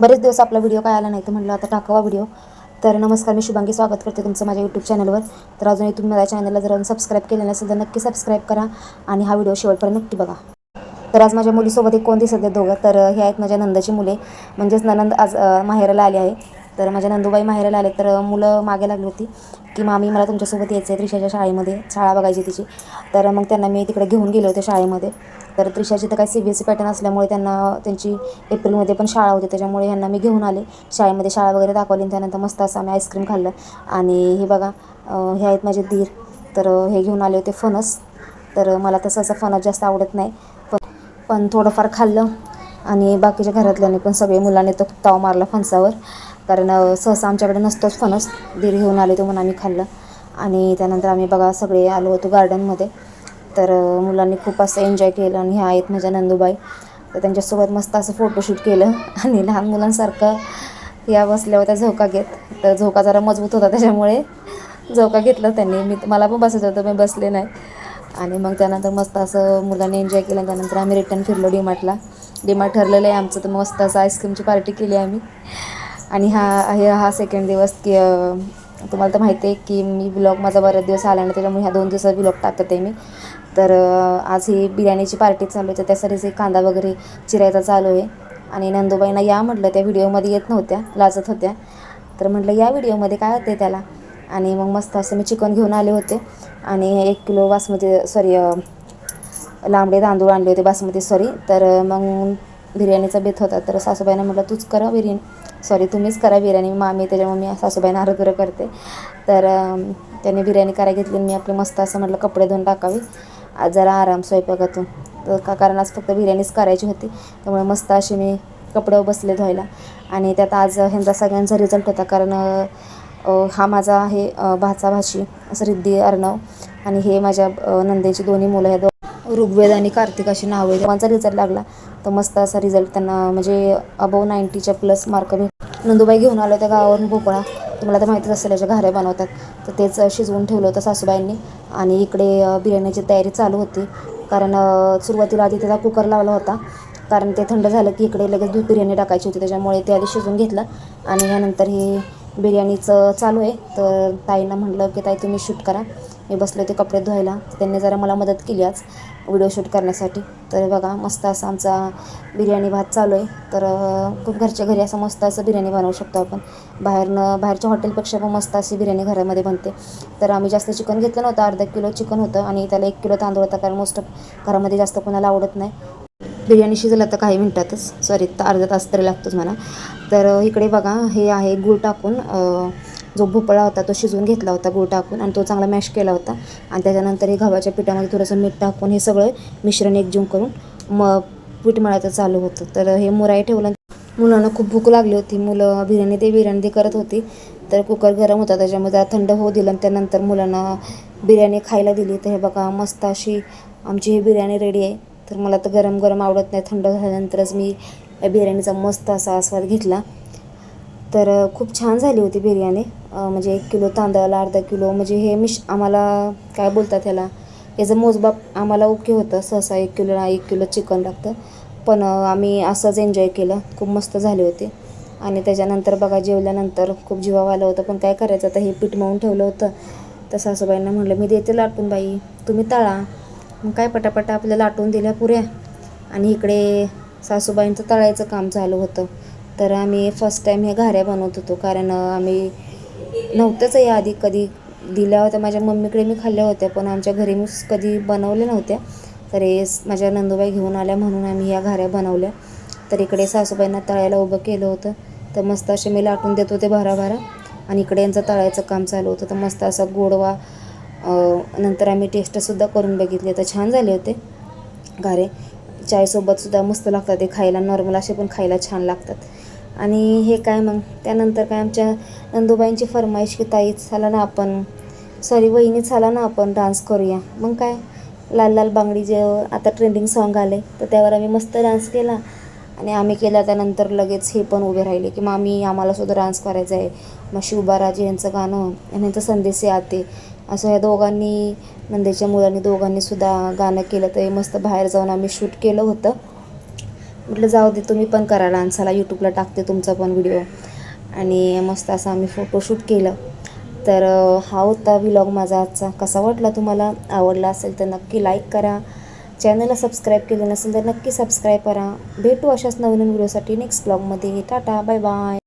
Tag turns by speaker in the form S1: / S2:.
S1: बरेच दिवस आपला व्हिडिओ काय आला नाही, तर म्हटलं आता टाकावा व्हिडिओ. तर नमस्कार, मी शुभांगी स्वागत करते तुमचं माझ्या यूट्यूब चॅनलवर. तर अजूनही तुम्ही माझ्या चॅनलला जर सबस्क्राईब केलं नसेल तर नक्की सबस्क्राईब करा आणि हा व्हिडिओ शेवटपर्यंत नक्की बघा. तर आज माझ्या मुलीसोबत एक कोण दिसत आहेत दोघं. तर हे आहेत माझ्या नंदाची मुले, म्हणजेच ननंद आज माहेराला आली आहे. तर माझ्या नंदूबाई माहेराला आले. तर मुलं मागे लागली होती की मामी मला तुमच्यासोबत यायचं आहे त्रिशाच्या शाळेमध्ये, शाळा बघायची तिची. तर मग त्यांना मी तिकडे घेऊन गेले होते शाळेमध्ये. तर त्रिशाची तर काही CBSE पॅटर्न असल्यामुळे त्यांना त्यांची एप्रिलमध्ये पण शाळा होती, त्याच्यामुळे ह्यांना मी घेऊन आले शाळेमध्ये. शाळा वगैरे दाखवली आणि त्यानंतर मस्त असं आम्ही आईस्क्रीम खाल्लं. आणि हे बघा, हे आहेत माझे दीर. तर हे घेऊन आले होते फणस. तर मला तसं असं फणस जास्त आवडत नाही, पण थोडंफार खाल्लं. आणि बाकीच्या घरातल्याने पण सगळे मुलांनी तो ताव मारला फणसावर, कारण सहसा आमच्याकडे नसतोच फणस. दीर घेऊन आले तो म्हणून आम्ही खाल्लं. आणि त्यानंतर आम्ही बघा सगळे आलो होतो गार्डनमध्ये. तर मुलांनी खूप असं एन्जॉय केलं. आणि ह्या आहेत माझ्या नंदूबाई. तर त्यांच्यासोबत मस्त असं फोटोशूट केलं. आणि लहान मुलांसारखं या बसल्या होत्या झोका घेत. तर झोका जरा मजबूत होता त्याच्यामुळे झोका घेतला त्यांनी. मला पण बसायचं होतं, मी बसले नाही. आणि मग त्यानंतर मस्त असं मुलांनी एन्जॉय केलं. त्यानंतर आम्ही रिटर्न फिरलो डीमार्टला. डीमार्ट ठरलेलं आहे आमचं, तर मस्त असं आईस्क्रीमची पार्टी केली आम्ही. आणि हा सेकंड दिवस की तुम्हाला तर माहिती आहे की मी ब्लॉग माझा बरेच दिवस आला नाही, त्याच्यामुळे ह्या 2 दिवसात ब्लॉग टाकते मी. तर आज ही बिर्याणीची पार्टी चालू आहे, तर त्यासाठीच एक कांदा वगैरे चिरायचा चालू आहे. आणि नंदूबाईंना या म्हटलं, त्या व्हिडिओमध्ये येत नव्हत्या, लाजत होत्या. तर म्हटलं या व्हिडिओमध्ये काय होते त्याला. आणि मग मस्त असं मी चिकन घेऊन आले होते. आणि 1 किलो बासमती लांबडे तांदूळ आणले होते बासमती तर मग बिर्याणीचा बेत होता. तर सासूबाईंना म्हटलं तूच करा तुम्हीच करा बिर्याणी. मामी त्याच्यामुळे मी सासूबाईंना हरभरं करते. तर त्यांनी बिर्याणी करायला घेतली. मी आपले मस्त असं म्हटलं कपडे धुवून टाकावे, आज जरा आराम स्वयंपाकातून. तर कारण आज फक्त बिर्याणीच करायची होती, त्यामुळे मस्त अशी मी कपडे बसले धुवायला. आणि त्यात आज ह्यांचा सगळ्यांचा रिझल्ट होता, कारण हा माझा आहे भाचा भाची असं रिद्धी अर्णव. आणि हे माझ्या नंदेची दोन्ही मुलं, ह्या ऋग्वेद आणि कार्तिक अशी नाव आहे. दोघांचा रिझल्ट लागला. तर मस्त असा रिझल्ट त्यांना, म्हणजे अबव 90च्या प्लस मार्क भेट. नंदूबाई घेऊन आलो त्या गावावरून भोपळा. तुम्हाला तर माहितीच असेल याच्या घाऱ्या बनवतात. तर तेच शिजवून ठेवलं होतं सासूबाईंनी. आणि इकडे बिर्याणीची तयारी चालू होती, कारण सुरुवातीला आधी त्याचा कुकर लावला होता, कारण ते थंड झालं की इकडे लगेच दूध बिर्याणी टाकायची होती, त्याच्यामुळे ते आधी शिजवून घेतलं. आणि यानंतर ही बिर्याणीचं चालू आहे. तर ताईंना म्हटलं की ताई तुम्ही शूट करा, मी बसले होते कपडे धुवायला. त्यांनी जरा मला मदत केली आज व्हिडिओ शूट करण्यासाठी. तर बघा मस्त असा आमचा बिर्याणी भात चालू आहे. तर खूप घरच्या घरी असं मस्त असं बिर्याणी बनवू शकतो आपण. बाहेरच्या हॉटेलपेक्षा पण मस्त अशी बिर्याणी घरामध्ये बनते. तर आम्ही जास्त चिकन घेतलं नव्हतं, अर्धा किलो चिकन होतं आणि त्याला 1 किलो तांदूळ होता, कारण मोस्ट घरामध्ये जास्त कोणाला आवडत नाही. बिर्याणी शिजलं तर काही मिनटातच, तर अर्धा तास तरी लागतोच म्हणा. तर इकडे बघा हे आहे गूळ टाकून, जो भोपळा होता तो शिजवून घेतला होता गूळ टाकून, आणि तो चांगला मॅश केला होता. आणि त्याच्यानंतर हे गव्हाच्या पिठामध्ये थोडंसं मीठ टाकून हे सगळं मिश्रण एकजीव करून पीठ मळायचं चालू होतं. तर हे मुराई ठेवलं. मुलांना खूप भूक लागली होती, मुलं बिर्याणी करत होती. तर कुकर गरम होता, त्याच्यामध्ये जरा थंड होऊ दिलं आणि त्यानंतर मुलांना बिर्याणी खायला दिली. तर हे बघा मस्त अशी आमची ही बिर्याणी रेडी आहे. तर मला तर गरम गरम आवडत नाही, थंड झाल्यानंतरच मी या बिर्याणीचा मस्त असा आस्वाद घेतला. तर खूप छान झाली होती बिर्याणी. म्हणजे 1 किलो तांदळाला अर्धा किलो, म्हणजे हे आम्हाला काय बोलतात ह्याला, याचं मोजमाप आम्हाला ओके होतं. सहसा 1 किलो चिकन लागतं, पण आम्ही असंच एन्जॉय केलं. खूप मस्त झाले होते. आणि त्याच्यानंतर बघा जेवल्यानंतर खूप जीवावर आलं होतं, पण काय करायचं आता, हे पीठ मळून ठेवलं होतं. तर सासूबाईंना म्हटलं मी देते लाटून बाई, तुम्ही तळा. मग काय पटापटा आपल्या लाटून दिल्या पुऱ्या. आणि इकडे सासूबाईंचं तळायचं काम चालू होतं. तर आम्ही फर्स्ट टाईम हे घाऱ्या बनवत होतो, कारण आम्ही नव्हतंच या आधी कधी. दिल्या होत्या माझ्या मम्मीकडे, मी खाल्ल्या होत्या, पण आमच्या घरी मी कधी बनवल्या नव्हत्या. तर हे माझ्या नंदूबाई घेऊन आल्या म्हणून आम्ही या घाऱ्या बनवल्या. तर इकडे सासूबाईंना तळायला उभं केलं होतं. तर मस्त असे मी लाटून देत होते भराभरा, आणि इकडे यांचं तळायचं काम चालू होतं. तर मस्त असा गोडवा नंतर आम्ही टेस्टसुद्धा करून बघितले, तर छान झाले होते घारे. चायसोबतसुद्धा मस्त लागतात ते खायला, नॉर्मल असे पण खायला छान लागतात. आणि हे काय मग त्यानंतर काय, आमच्या नंदूबाईंची फरमाईश की ताई चला ना आपण, वहिनी चला ना आपण डान्स करूया. मग काय, लाल लाल बांगडी जे आता ट्रेंडिंग सॉन्ग आले, तर त्यावर आम्ही मस्त डान्स केला. आणि आम्ही केला त्यानंतर लगेच हे पण उभे राहिले की मामी आम्हालासुद्धा डान्स करायचा आहे. मग शिवबाराजी यांचं गाणं आणि यांचं संदेश आते, असं ह्या दोघांनी, नंदेच्या मुलांनी दोघांनीसुद्धा गाणं केलं. तर मस्त बाहेर जाऊन आम्ही शूट केलं होतं. म्हटलं जाऊ दे, तुम्ही पण करा डान्साला, यूट्यूबला टाकते तुमचा पण व्हिडिओ. आणि मस्त असं आम्ही फोटोशूट केलं. तर हा होता व्लॉग माझा आजचा. कसा वाटला तुम्हाला? आवडला असेल तर नक्की लाईक करा. चॅनलला सबस्क्राईब केलं नसेल तर नक्की सबस्क्राईब करा. भेटू अशाच नवीन व्हिडिओसाठी नेक्स्ट व्लॉगमध्ये. Tata, bye bye.